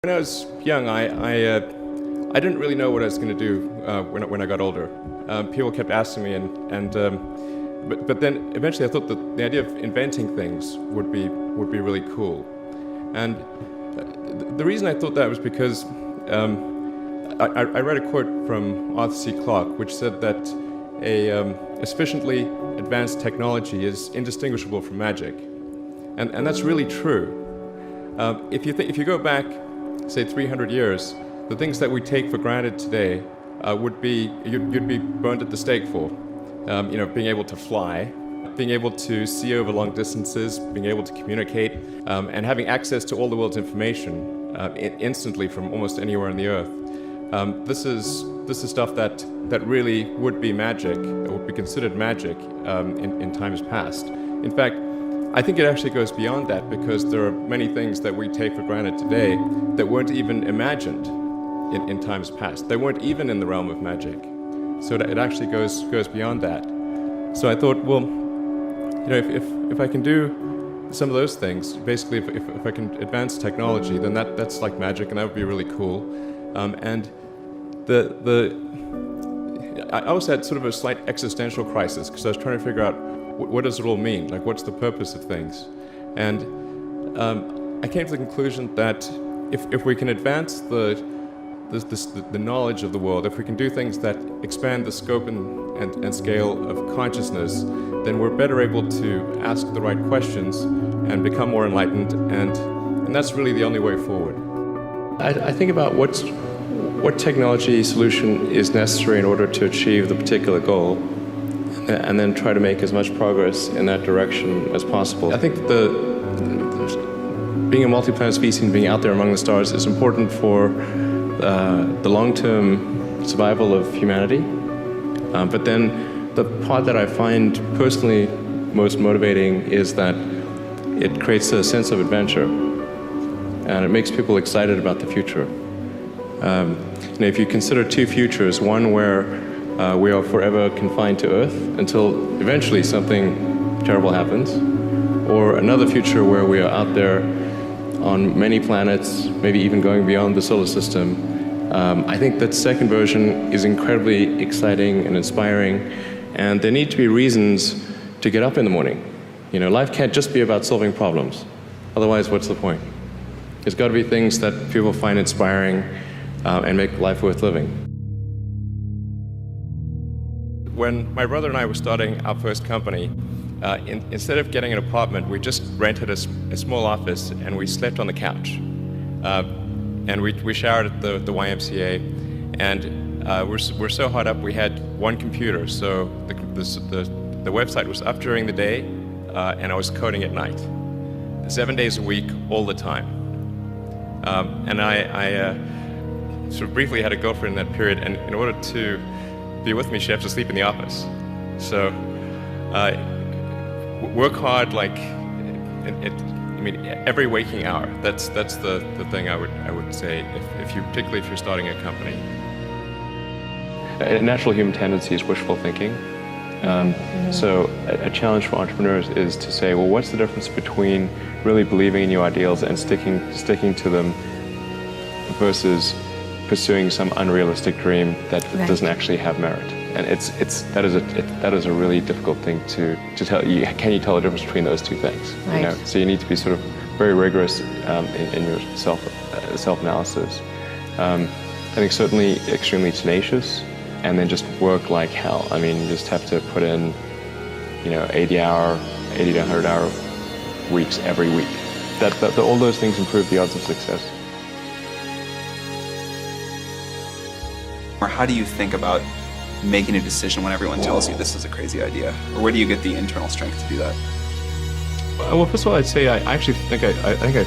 When I was young, I didn't really know what I was going to do when I got older. People kept asking me, but then eventually I thought that the idea of inventing things would be really cool. And the reason I thought that was because I read a quote from Arthur C. Clarke, which said that a sufficiently advanced technology is indistinguishable from magic, and that's really true. If you go back, say 300 years, the things that we take for granted today would be you'd be burned at the stake for. Being able to fly, being able to see over long distances, being able to communicate, and having access to all the world's information instantly from almost anywhere on the earth. This is stuff that really would be magic, or would be considered magic in times past. In fact, I think it actually goes beyond that, because there are many things that we take for granted today that weren't even imagined in times past. They weren't even in the realm of magic. So it actually goes beyond that. So I thought, well, if I can do some of those things, basically if I can advance technology, then that's like magic, and that would be really cool. And I also had sort of a slight existential crisis, because I was trying to figure out what does it all mean? Like, what's the purpose of things? And I came to the conclusion that if we can advance the knowledge of the world, if we can do things that expand the scope and scale of consciousness, then we're better able to ask the right questions and become more enlightened, and that's really the only way forward. I think about what technology solution is necessary in order to achieve the particular goal, and then try to make as much progress in that direction as possible. I think being a multi-planet species and being out there among the stars is important for the long-term survival of humanity. But then the part that I find personally most motivating is that it creates a sense of adventure, and it makes people excited about the future. If you consider two futures, one where we are forever confined to Earth until eventually something terrible happens, or another future where we are out there on many planets, maybe even going beyond the solar system. I think that second version is incredibly exciting and inspiring, and there need to be reasons to get up in the morning. Life can't just be about solving problems. Otherwise, what's the point? There's got to be things that people find inspiring and make life worth living. When my brother and I were starting our first company, instead of getting an apartment, we just rented a small office, and we slept on the couch. And we showered at the YMCA, and we're so hot up we had one computer, so the website was up during the day, and I was coding at night, 7 days a week, all the time. And I sort of briefly had a girlfriend in that period, and in order to be with me, she had to sleep in the office. So work hard, like every waking hour. That's the thing I would say particularly if you're starting a company. A natural human tendency is wishful thinking. So a challenge for entrepreneurs is to say, well, what's the difference between really believing in your ideals and sticking to them versus pursuing some unrealistic dream that doesn't actually have merit? And that is a really difficult thing to tell you. Can you tell the difference between those two things? Right. So you need to be sort of very rigorous in your self-analysis. I think certainly extremely tenacious, and then just work like hell. You just have to put in 80 to 100-hour weeks every week. All those things improve the odds of success. Or how do you think about making a decision when everyone tells you this is a crazy idea? Or where do you get the internal strength to do that? Well, first of all, I'd say I actually think I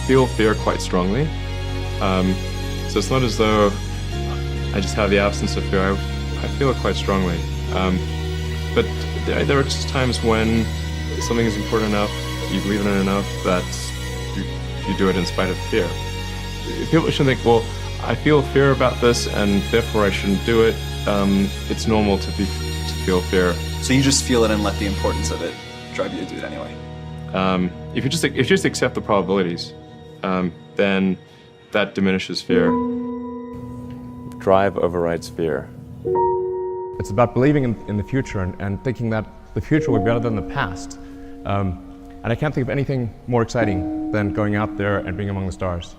feel fear quite strongly. So it's not as though I just have the absence of fear. I feel it quite strongly. But there are just times when something is important enough, you believe in it enough, that you do it in spite of fear. People shouldn't think, well, I feel fear about this, and therefore I shouldn't do it. It's normal to feel fear. So you just feel it and let the importance of it drive you to do it anyway? If you just accept the probabilities, then That diminishes fear. Drive overrides fear. It's about believing in the future and thinking that the future will be better than the past. And I can't think of anything more exciting than going out there and being among the stars.